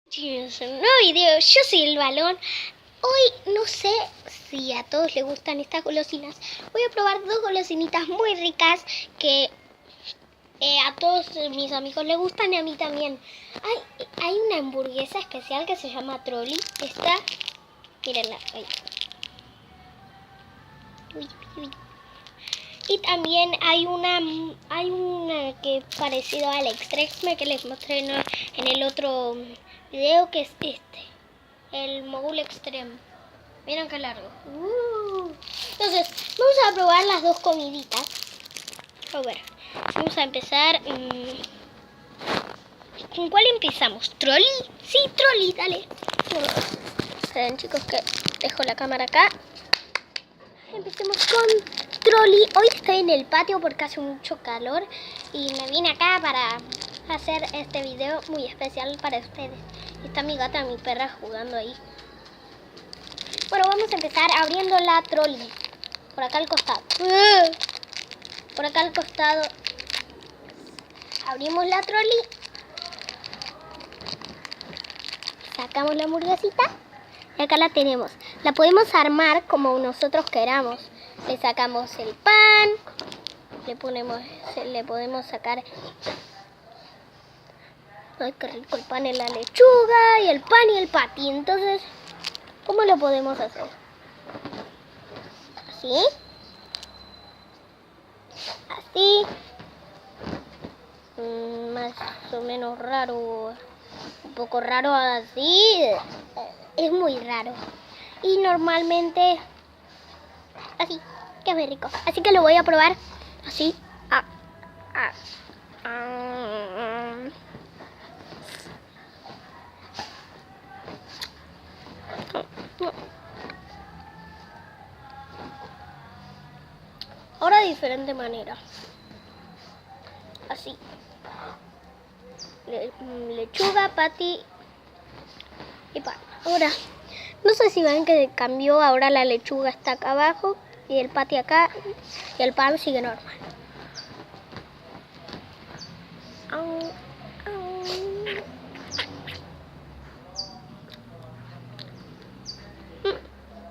Chicos, un nuevo video, yo soy el balón. Hoy no sé si a todos les gustan estas golosinas. Voy a probar dos golosinitas muy ricas que a todos mis amigos les gustan y a mí también. Hay una hamburguesa especial que se llama Trolli. Esta, mírenla ahí. Uy, uy, uy. Y también hay una que es parecido al Extreme que les mostré en el otro video, que es el Mogul Extreme. Miren qué largo. Entonces, vamos a probar las dos comiditas. A ver, vamos a empezar. ¿Con cuál empezamos? ¿Trolli? Sí, Trolli, dale. Esperen, chicos, que dejo la cámara acá. Empecemos con Trolli. Hoy estoy en el patio porque hace mucho calor y me vine acá para hacer este video muy especial para ustedes. Está mi gata, mi perra jugando ahí. Bueno, vamos a empezar abriendo la Trolli. Por acá al costado. Por acá al costado. Abrimos la Trolli. Sacamos la hamburguesita. Y acá la tenemos. La podemos armar como nosotros queramos. Le sacamos el pan. Le podemos sacar... Ay, qué rico el pan y la lechuga. Y el pan y el patty. Entonces, ¿cómo lo podemos hacer? ¿Así? Así. Más o menos raro. Un poco raro así. Es muy raro. Y normalmente así, que es muy rico. Así que lo voy a probar así. Ahora de diferente manera. Así. Lechuga, patty y pan. Ahora, no sé si ven que cambió. Ahora la lechuga está acá abajo y el patty acá y el pan sigue normal.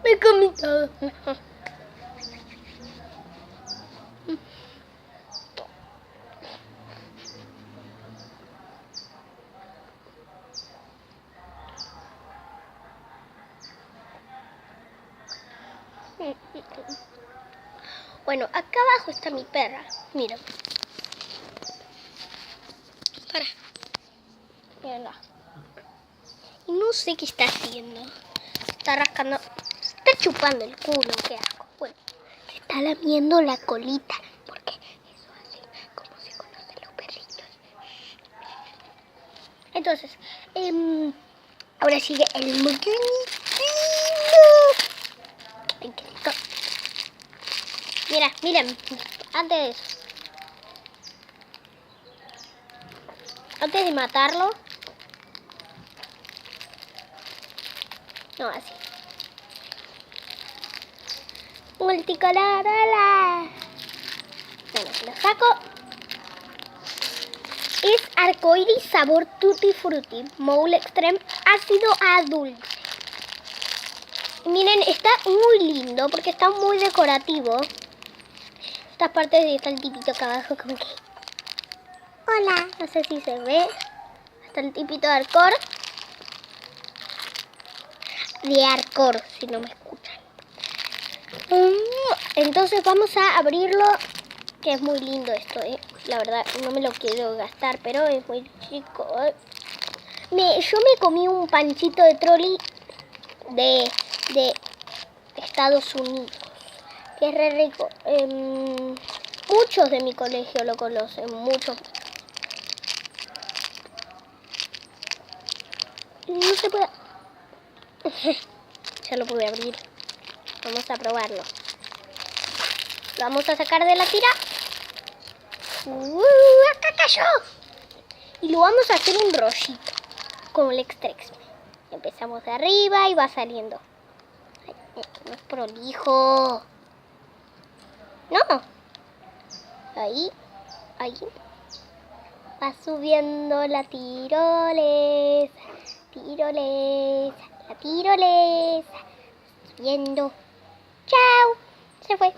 Me comí todo. Bueno, acá abajo está mi perra. Mira. Para. Mira. Y no sé qué está haciendo. Está rascando. Está chupando el culo. Qué asco. Bueno, se está lamiendo la colita. Porque eso hace como se conocen los perritos. Entonces, ahora sigue el moquinito. Ay, qué rico. Mira, miren, antes de matarlo, no, así. Multicolor, hola. Bueno, lo saco. Es arcoiris sabor tutti frutti, Mogul Extreme, ácido a dulce. Miren, está muy lindo porque está muy decorativo. Estas partes y está el tipito acá abajo como que... Hola, no sé si se ve. Está el tipito de Arcor. De Arcor, si no me escuchan. Entonces vamos a abrirlo. Que es muy lindo esto, La verdad, no me lo quiero gastar, pero es muy chico. Yo me comí un panchito de Trolli de Estados Unidos. Que es re rico. Muchos de mi colegio lo conocen, muchos. No se puede... Ya lo pude abrir. Vamos a probarlo. Lo vamos a sacar de la tira. ¡Acá cayó! Y lo vamos a hacer un rollito. Como el Extreme. Empezamos de arriba y va saliendo. Ay, no es prolijo. No. Ahí. Va subiendo la tirolesa. tirolesa, la tirolesa. Subiendo. Chao. Se fue.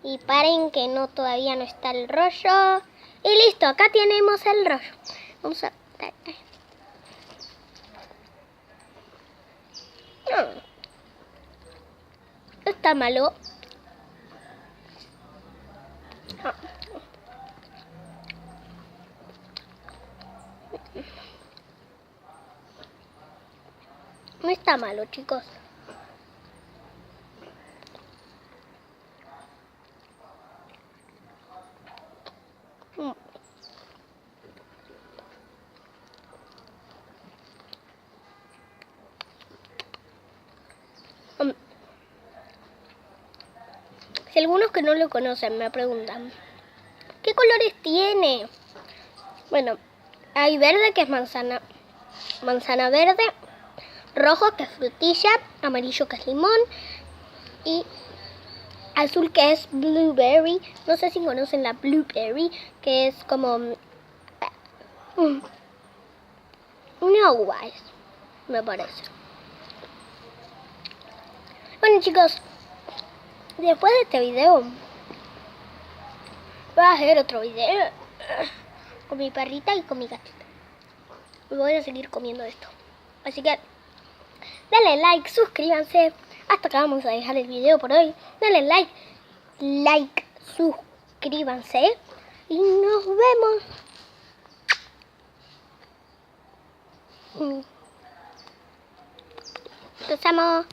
Y paren que no, todavía no está el rollo. Y listo, acá tenemos el rollo. Vamos a... No está malo. No está malo, chicos. Si algunos que no lo conocen me preguntan, ¿qué colores tiene? Bueno, hay verde que es manzana verde, rojo que es frutilla, amarillo que es limón y azul que es blueberry. No sé si conocen la blueberry, que es como una uva, me parece. Bueno, chicos, después de este video voy a hacer otro video con mi perrita y con mi gatita. Y voy a seguir comiendo esto. Así que dale like, suscríbanse. Hasta acá vamos a dejar el video por hoy. Dale like, suscríbanse. Y nos vemos. Los amo.